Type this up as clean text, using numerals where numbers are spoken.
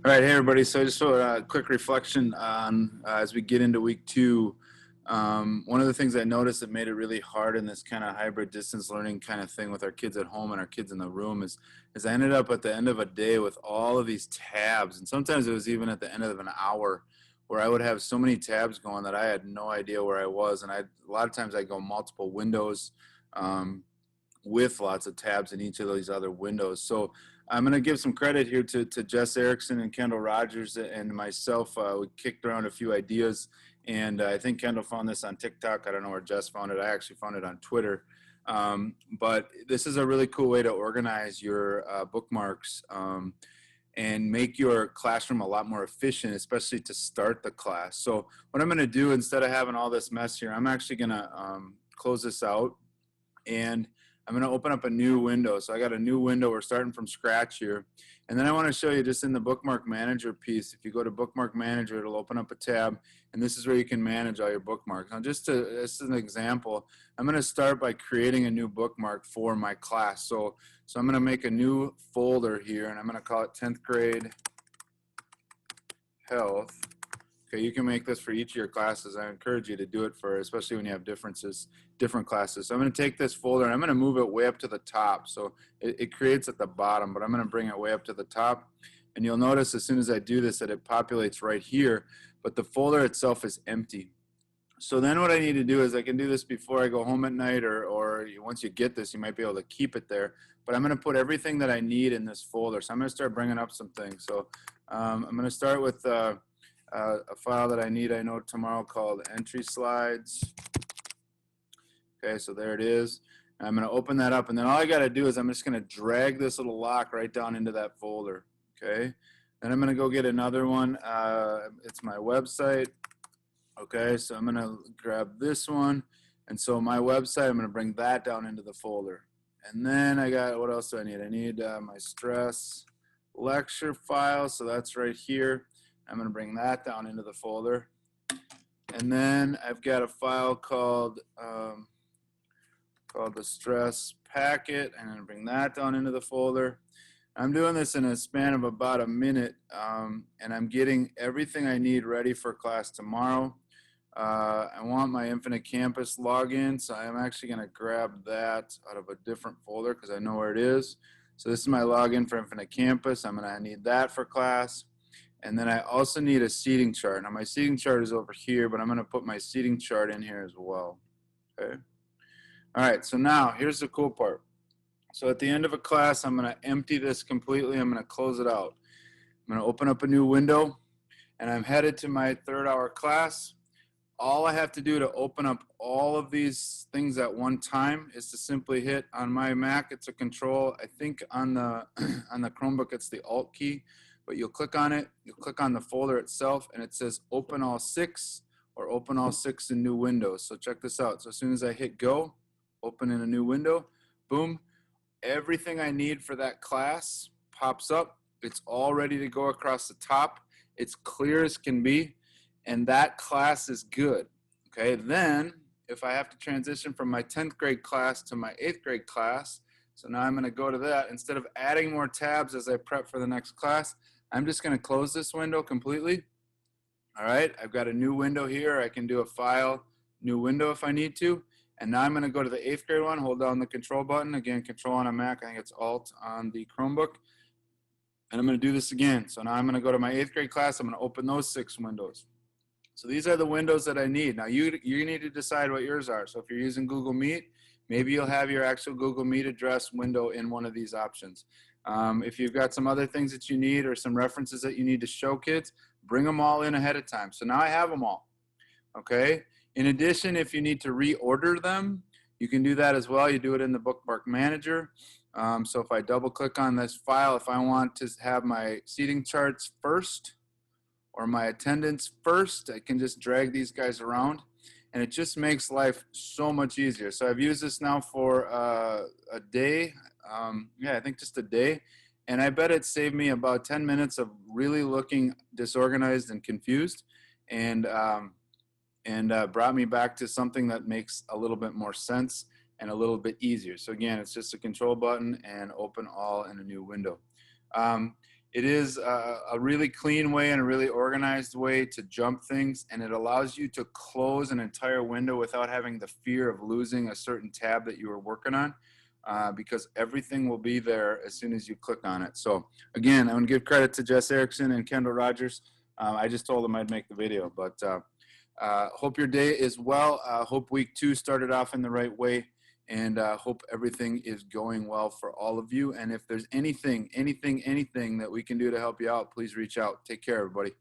All right, hey everybody. So just a quick reflection on as we get into week two. One of the things I noticed that made it really hard in this kind of hybrid distance learning kind of thing with our kids at home and our kids in the room is I ended up at the end of a day with all of these tabs, and sometimes it was even at the end of an hour where I would have so many tabs going that I had no idea where I was, and a lot of times I go multiple windows. With lots of tabs in each of these other windows. So I'm going to give some credit here to Jess Erickson and Kendall Rogers and myself. We kicked around a few ideas, and I think Kendall found this on TikTok. I don't know where Jess found it. I actually found it on Twitter. But this is a really cool way to organize your bookmarks and make your classroom a lot more efficient, especially to start the class. So what I'm going to do, instead of having all this mess here, I'm actually going to close this out, and I'm going to open up a new window. So I got a new window. We're starting from scratch here. And then I want to show you just in the Bookmark Manager piece. If you go to Bookmark Manager, it'll open up a tab. And this is where you can manage all your bookmarks. Now, just as an example, I'm going to start by creating a new bookmark for my class. So I'm going to make a new folder here, and I'm going to call it 10th grade health. Okay, you can make this for each of your classes. I encourage you to do it for, especially when you have different classes. So I'm going to take this folder and I'm going to move it way up to the top. So it creates at the bottom, but I'm going to bring it way up to the top. And you'll notice as soon as I do this that it populates right here, but the folder itself is empty. So then what I need to do is I can do this before I go home at night, or once you get this, you might be able to keep it there. But I'm going to put everything that I need in this folder. So I'm going to start bringing up some things. So I'm going to start with a file that I need, I know tomorrow, called entry slides. Okay, so there it is. And I'm going to open that up, and then all I got to do is I'm just going to drag this little lock right down into that folder. Okay, then I'm going to go get another one. It's my website. Okay, so I'm going to grab this one, and so my website, I'm going to bring that down into the folder. And then I got, what else do I need? I need my stress lecture file, so that's right here. I'm going to bring that down into the folder. And then I've got a file called the stress packet. I'm going to bring that down into the folder. I'm doing this in a span of about a minute, and I'm getting everything I need ready for class tomorrow. I want my Infinite Campus login, so I'm actually going to grab that out of a different folder because I know where it is. So this is my login for Infinite Campus. I'm going to need that for class. And then I also need a seating chart. Now my seating chart is over here, but I'm going to put my seating chart in here as well. Okay. All right, so now here's the cool part. So at the end of a class, I'm going to empty this completely. I'm going to close it out. I'm going to open up a new window, and I'm headed to my 3rd hour class. All I have to do to open up all of these things at one time is to simply hit, on my Mac, it's a control. I think on the on the Chromebook, it's the Alt key. But you'll click on it, you'll click on the folder itself, and it says open all 6 or open all 6 in new windows. So check this out. So as soon as I hit go, open in a new window, boom, everything I need for that class pops up. It's all ready to go across the top. It's clear as can be, and that class is good. Okay, then if I have to transition from my 10th grade class to my 8th grade class, so now I'm going to go to that. Instead of adding more tabs as I prep for the next class, I'm just going to close this window completely. All right, I've got a new window here. I can do a file, new window if I need to. And now I'm going to go to the 8th grade one, hold down the control button. Again, control on a Mac, I think it's Alt on the Chromebook. And I'm going to do this again. So now I'm going to go to my 8th grade class. I'm going to open those 6 windows. So these are the windows that I need. Now you need to decide what yours are. So if you're using Google Meet, maybe you'll have your actual Google Meet address window in one of these options. If you've got some other things that you need or some references that you need to show kids, bring them all in ahead of time. So now I have them all, okay? In addition, if you need to reorder them, you can do that as well. You do it in the Bookmark Manager. So if I double click on this file, if I want to have my seating charts first or my attendance first, I can just drag these guys around. And it just makes life so much easier. So I've used this now for a day. Yeah, I think just a day. And I bet it saved me about 10 minutes of really looking disorganized and confused, and brought me back to something that makes a little bit more sense and a little bit easier. So again, it's just a control button and open all in a new window. It is a really clean way and a really organized way to jump things, and it allows you to close an entire window without having the fear of losing a certain tab that you were working on, because everything will be there as soon as you click on it. So again, I want to give credit to Jess Erickson and Kendall Rogers. I just told them I'd make the video, but hope your day is well. Hope week 2 started off in the right way, and hope everything is going well for all of you. And if there's anything that we can do to help you out, please reach out. Take care, everybody.